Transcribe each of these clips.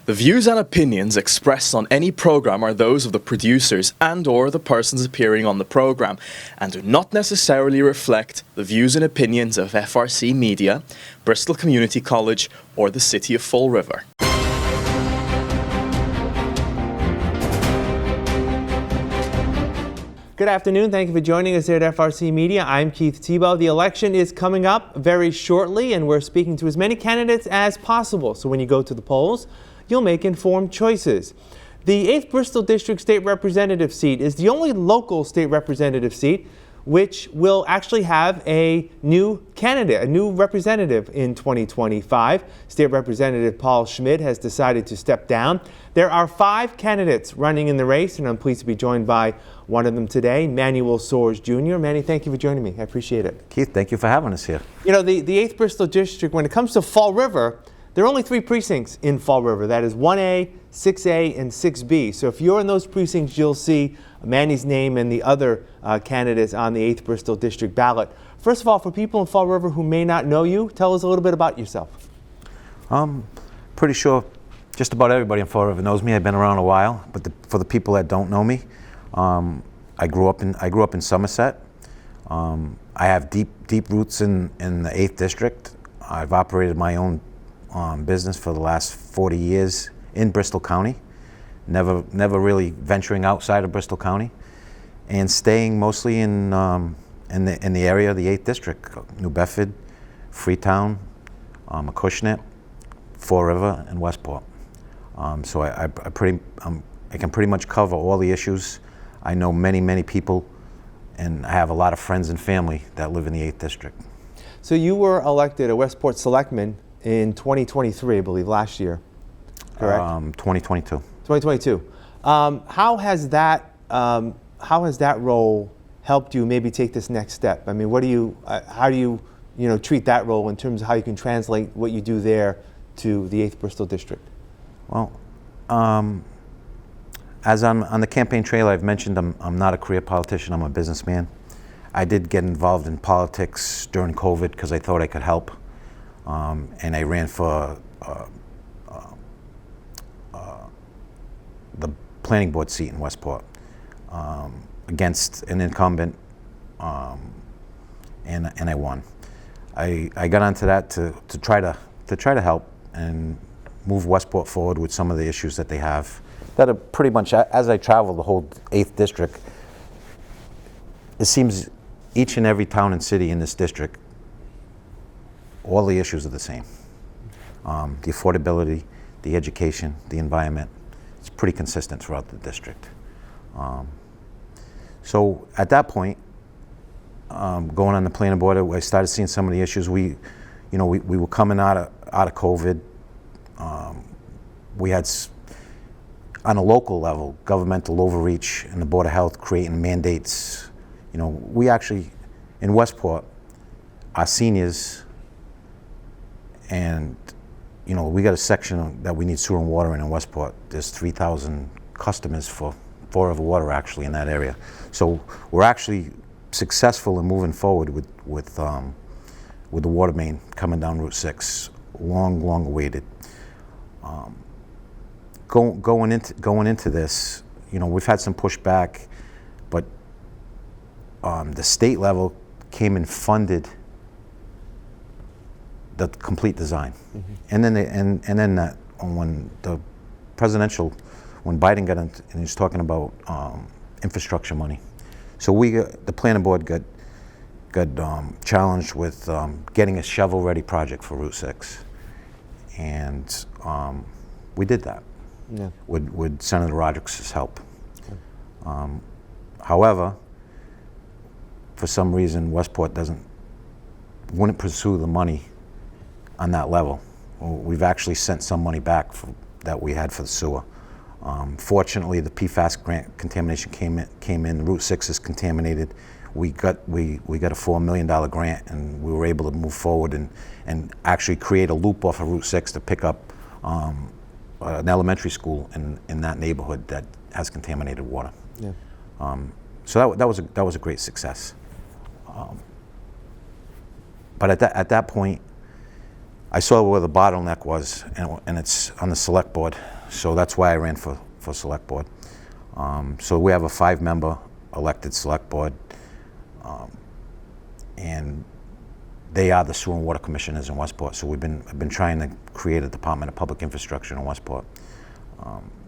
The views and opinions expressed on any program are those of the producers and/or the persons appearing on the program and do not necessarily reflect the views and opinions of FRC Media, Bristol Community College, or the City of Fall River. Good afternoon. Thank you for joining us here at FRC Media. I'm Keith Tebow. The election is coming up very shortly, and we're speaking to as many candidates as possible. So when you go to the polls, you'll make informed choices. The 8th Bristol District State Representative seat is the only local state representative seat which will actually have a new candidate, a new representative in 2025. State Representative Paul Schmidt has decided to step down. There are 5 candidates running in the race, and I'm pleased to be joined by one of them today, Manuel Soares Jr. Manny, thank you for joining me. I appreciate it. Keith, thank you for having us here. You know, the 8th Bristol District, when it comes to Fall River, there are only 3 precincts in Fall River. That is 1A, 6A, and 6B. So if you're in those precincts, you'll see Manny's name and the other candidates on the 8th Bristol District ballot. First of all, for people in Fall River who may not know you, tell us a little bit about yourself. Pretty sure just about everybody in Fall River knows me. I've been around a while, but for the people that don't know me, I grew up in Somerset. I have deep roots in the 8th District. I've operated my own business for the last 40 years in Bristol County, never really venturing outside of Bristol County, and staying mostly in the area of the 8th District, New Bedford, Freetown, Acushnet, Fall River, and Westport. So I can pretty much cover all the issues. I know many people, and I have a lot of friends and family that live in the 8th District. So you were elected a Westport Selectman in 2023, I believe, last year, correct? 2022. 2022. How has that role helped you maybe take this next step? I mean, how do you treat that role in terms of how you can translate what you do there to the 8th Bristol District? Well, as I'm on the campaign trail, I've mentioned I'm not a career politician, I'm a businessman. I did get involved in politics during COVID because I thought I could help. And I ran for the planning board seat in Westport against an incumbent, and I won. I got onto that to try to help and move Westport forward with some of the issues that they have that are pretty much, as I travel the whole 8th District, it seems each and every town and city in this district, all the issues are the same. The affordability, the education, the environment, it's pretty consistent throughout the district. So at that point, going on the planning board, I started seeing some of the issues. We were coming out of COVID. We had, on a local level, governmental overreach and the Board of Health creating mandates. We actually, in Westport, our seniors, and we got a section that we need sewer and water in Westport. There's 3,000 customers for Fall River Water actually in that area. So we're actually successful in moving forward with the water main coming down Route 6, long awaited. Going into this, we've had some pushback, but the state level came and funded the complete design. Mm-hmm. And then when the presidential, when Biden got in and he was talking about infrastructure money, so the planning board got challenged with getting a shovel-ready project for Route 6, and we did that. Yeah. With Senator Roderick's help. Okay. However, for some reason, Westport wouldn't pursue the money on that level. We've actually sent some money back that we had for the sewer. Fortunately, the PFAS grant contamination came in. Route 6 is contaminated. We got a $4 million grant, and we were able to move forward and actually create a loop off of Route 6 to pick up an elementary school in that neighborhood that has contaminated water. Yeah. So that was a great success. But at that point, I saw where the bottleneck was, and it's on the select board. So that's why I ran for select board. So we have a 5-member elected select board, and they are the Sewer and Water Commissioners in Westport. So I've been trying to create a Department of Public Infrastructure in Westport.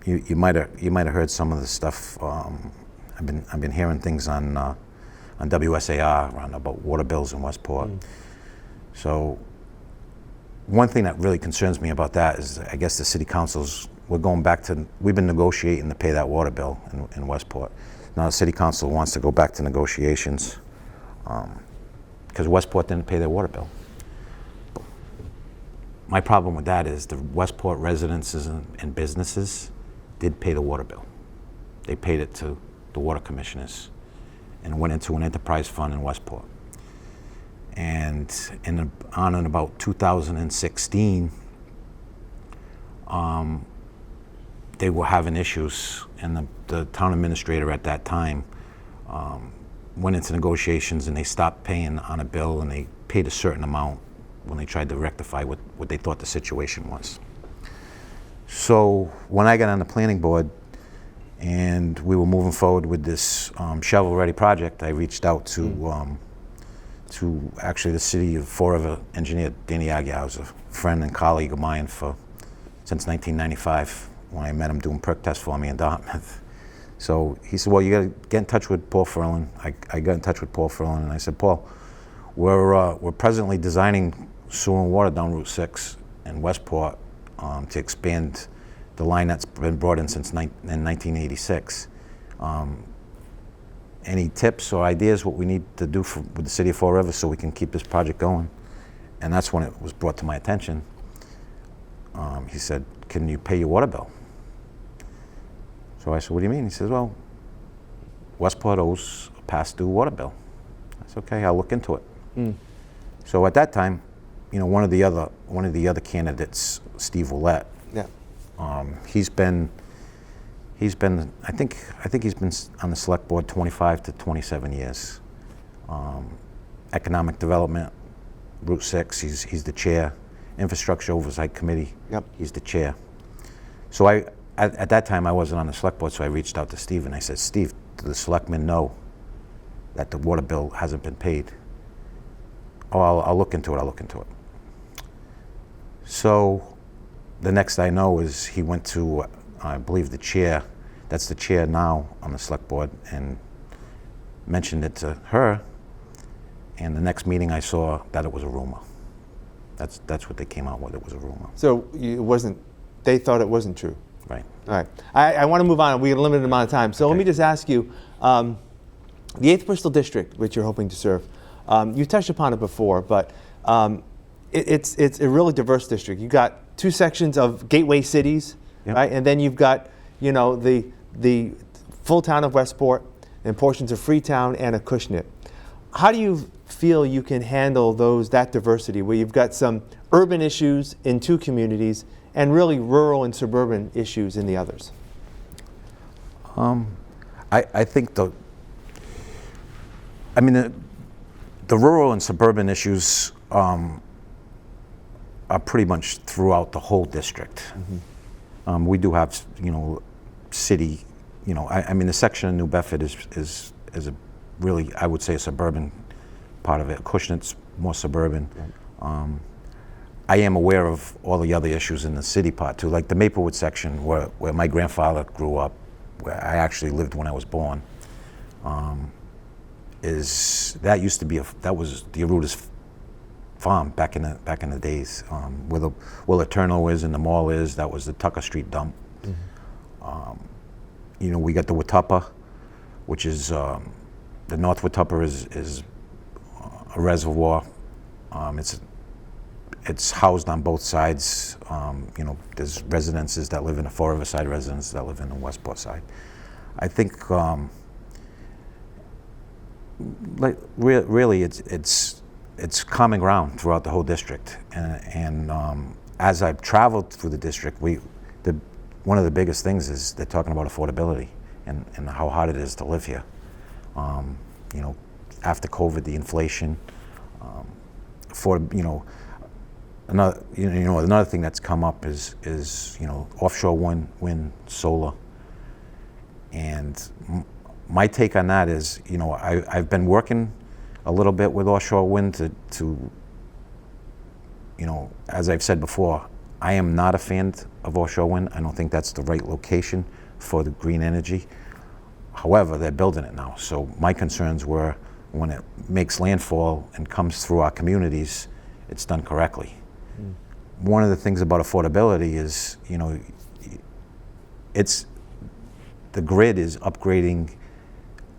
You might have heard some of the stuff. I've been hearing things on WSAR around about water bills in Westport. So one thing that really concerns me about that is, I guess the city councils, we've been negotiating to pay that water bill in Westport. Now the city council wants to go back to negotiations because Westport didn't pay their water bill. My problem with that is the Westport residences and businesses did pay the water bill. They paid it to the water commissioners and went into an enterprise fund in Westport. And on and about 2016, they were having issues, and the town administrator at that time went into negotiations, and they stopped paying on a bill, and they paid a certain amount when they tried to rectify what they thought the situation was. So when I got on the planning board and we were moving forward with this shovel-ready project, I reached out to actually the city of Fall River engineer, Danny Agia, who's a friend and colleague of mine since 1995 when I met him doing perk tests for me in Dartmouth. So he said, well, you got to get in touch with Paul Ferlin. I got in touch with Paul Ferlin, and I said, Paul, we're presently designing sewer and water down Route 6 in Westport to expand the line that's been brought in since 1986. Any tips or ideas what we need to do with the city of Fall River so we can keep this project going? And that's when it was brought to my attention. He said, can you pay your water bill? So I said, what do you mean? He says, well, Westport owes a past due water bill. I said, okay, I'll look into it. So at that time, one of the other candidates, Steve Ouellette, he's been I think he's been on the select board 25 to 27 years. Economic development, Route 6, he's the chair. Infrastructure Oversight Committee, he's the chair. So at that time I wasn't on the select board, so I reached out to Steve and I said, Steve, do the selectmen know that the water bill hasn't been paid? Oh, I'll look into it. So the next I know is he went to, I believe, the chair, that's the chair now on the select board, and mentioned it to her, and the next meeting I saw that it was a rumor. That's what they came out with, it was a rumor. So they thought it wasn't true? Right. All right. I want to move on. We have a limited amount of time. So Let me just ask you, the 8th Bristol District, which you're hoping to serve, you touched upon it before, but it's a really diverse district. You've got 2 sections of gateway cities, right? And then you've got, the full town of Westport and portions of Freetown and Acushnet. How do you feel you can handle that diversity, where you've got some urban issues in 2 communities and really rural and suburban issues in the others? I think the rural and suburban issues are pretty much throughout the whole district. We do have, city, the section of New Bedford is a really, I would say, a suburban part of it. Acushnet's more suburban. I am aware of all the other issues in the city part too, like the Maplewood section where my grandfather grew up, where I actually lived when I was born. That was the Aruta's farm back in the days, where the Eterno is and the mall is. That was the Tucker Street dump. We got the Watuppa, which is the North Watuppa is a reservoir. It's housed on both sides. There's residences that live in the Fall River side, residents that live in the Westport side. I think really it's common ground throughout the whole district. And as I've traveled through the district, one of the biggest things is they're talking about affordability and how hard it is to live here. After COVID, the inflation, another thing that's come up is offshore wind, solar, and my take on that is, I've been working a little bit with offshore wind to as I've said before, I am not a fan of offshore wind. I don't think that's the right location for the green energy. However, they're building it now. So my concerns were when it makes landfall and comes through our communities, it's done correctly. One of the things about affordability is, the grid is upgrading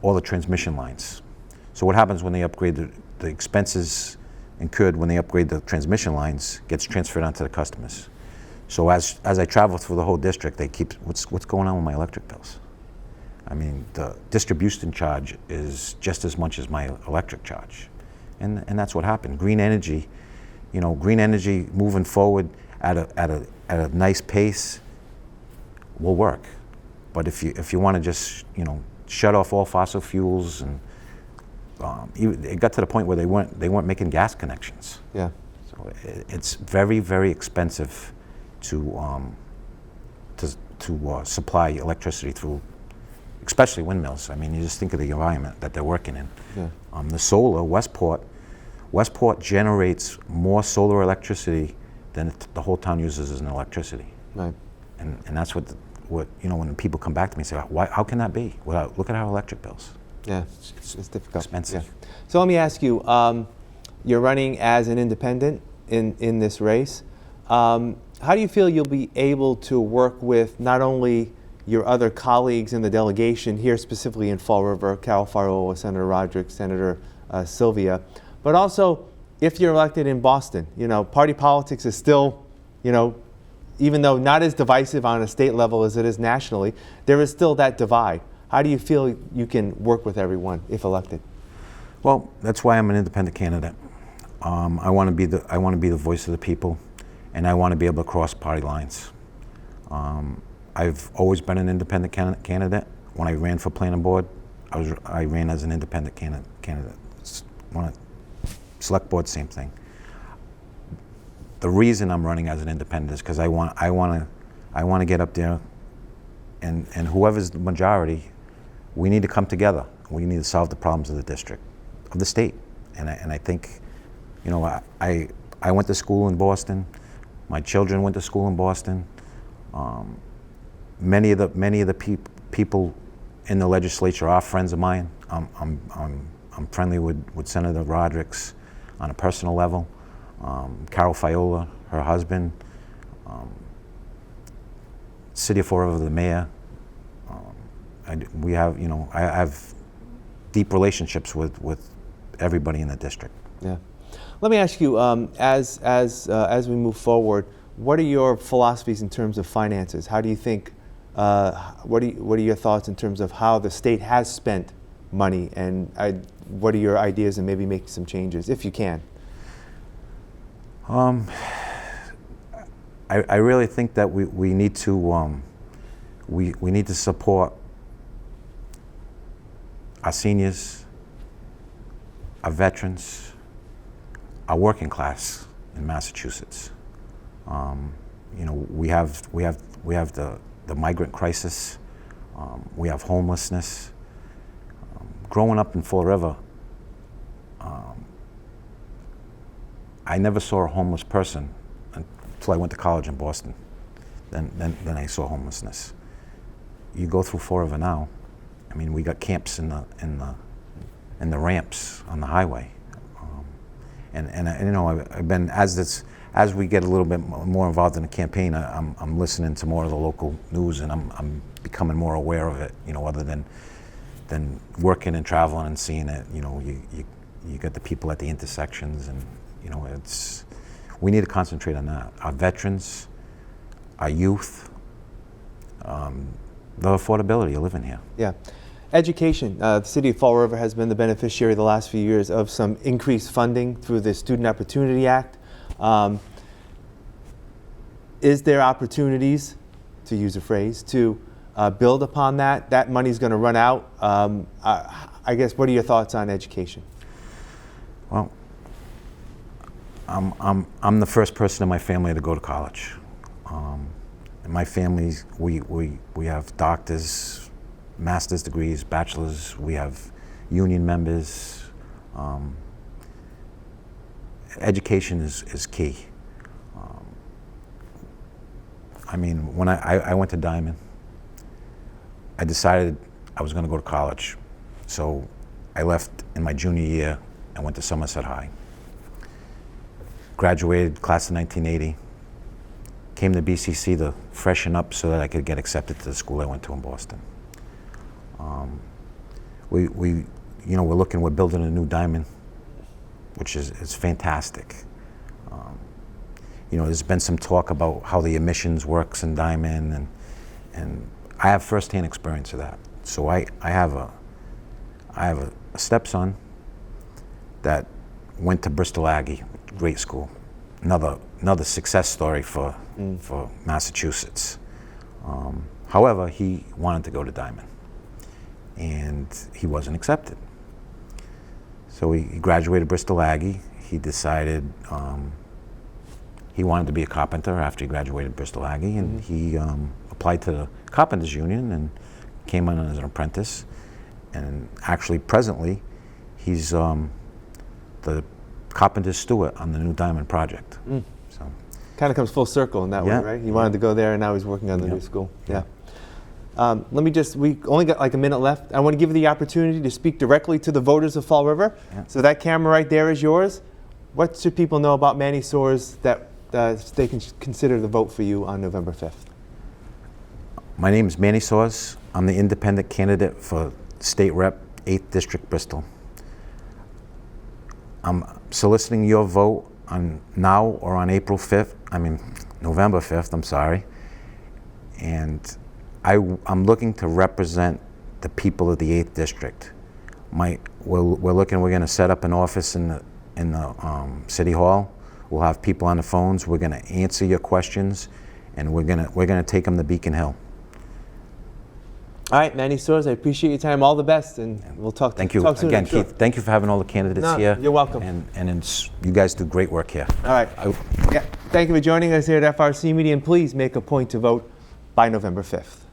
all the transmission lines. So what happens when they upgrade the expenses incurred when they upgrade the transmission lines gets transferred onto the customers. So as I travel through the whole district, they keep, what's going on with my electric bills? I mean, the distribution charge is just as much as my electric charge. And that's what happened. Green energy, green energy moving forward at a nice pace will work. But if you want to just, shut off all fossil fuels, and it got to the point where they weren't making gas connections. Yeah. So it's very, very expensive to supply electricity through, especially windmills. I mean, you just think of the environment that they're working in. Yeah. The solar, Westport generates more solar electricity than the whole town uses as an electricity. Right. And that's what when people come back to me and say, how can that be? Well, look at our electric bills. Yeah, it's difficult. Expensive. Yeah. So let me ask you, you're running as an independent in this race. How do you feel you'll be able to work with not only your other colleagues in the delegation here, specifically in Fall River, Carol Fariola, Senator Roderick, Senator Sylvia, but also if you're elected in Boston? Party politics is still, even though not as divisive on a state level as it is nationally, there is still that divide. How do you feel you can work with everyone if elected? Well, that's why I'm an independent candidate. I want to be the voice of the people, and I want to be able to cross party lines. I've always been an independent candidate. When I ran for planning board, I ran as an independent candidate. Select board, same thing. The reason I'm running as an independent is because I want to get up there, and whoever's the majority, we need to come together. We need to solve the problems of the district, of the state. And I think, I went to school in Boston. My children went to school in Boston. Many of the people in the legislature are friends of mine. I'm friendly with Senator Roderick's on a personal level. Carol Fariola, her husband, City of Fall River, the mayor. I have deep relationships with everybody in the district. Yeah. Let me ask you, as we move forward, what are your philosophies in terms of finances? How do you think? What are your thoughts in terms of how the state has spent money, and what are your ideas, and maybe making some changes if you can? I really think that we need to we need to support our seniors, our veterans, our working class in Massachusetts. We have the migrant crisis. We have homelessness. Growing up in Fall River, I never saw a homeless person until I went to college in Boston. Then I saw homelessness. You go through Fall River now. I mean, we got camps in the ramps on the highway, and I've been as we get a little bit more involved in the campaign. I'm listening to more of the local news, and I'm becoming more aware of it. Other than working and traveling and seeing it. You got the people at the intersections, and we need to concentrate on that. Our veterans, our youth, the affordability of living here. Yeah. Education. The City of Fall River has been the beneficiary the last few years of some increased funding through the Student Opportunity Act. Is there opportunities, to use a phrase, to build upon that? That money's going to run out. I guess, what are your thoughts on education? Well, I'm the first person in my family to go to college. In my family, we have doctors, master's degrees, bachelors. We have union members. Education is key. I mean, when I went to Diamond, I decided I was going to go to college. So I left in my junior year and went to Somerset High. Graduated class of 1980. Came to BCC to freshen up so that I could get accepted to the school I went to in Boston. We're building a new Diamond, which is fantastic. There's been some talk about how the emissions works in Diamond, and I have firsthand experience of that. So I have a stepson that went to Bristol Aggie, great school. Another success story for Massachusetts. However, he wanted to go to Diamond, and he wasn't accepted. So he graduated Bristol Aggie. He decided he wanted to be a carpenter after he graduated Bristol Aggie, and he applied to the Carpenters Union and came on as an apprentice. And actually, presently, he's the carpenter's steward on the new Diamond project. So, kind of comes full circle in that way, right? He wanted to go there, and now he's working on the new school. Yeah. We only got like a minute left. I want to give you the opportunity to speak directly to the voters of Fall River. Yeah. So that camera right there is yours. What should people know about Manny Soares that they can consider to vote for you on November 5th? My name is Manny Soares. I'm the independent candidate for State Rep, 8th District, Bristol. I'm soliciting your vote on now or on November 5th, I'm sorry. And I'm looking to represent the people of the 8th District. We're going to set up an office in the City Hall. We'll have people on the phones. We're going to answer your questions, and we're going to take them to Beacon Hill. All right, Manny Soares, I appreciate your time. All the best, and we'll talk soon. Thank you again, Keith. Thank you for having all the candidates here. You're welcome. And you guys do great work here. All right. Thank you for joining us here at FRC Media, and please make a point to vote by November 5th.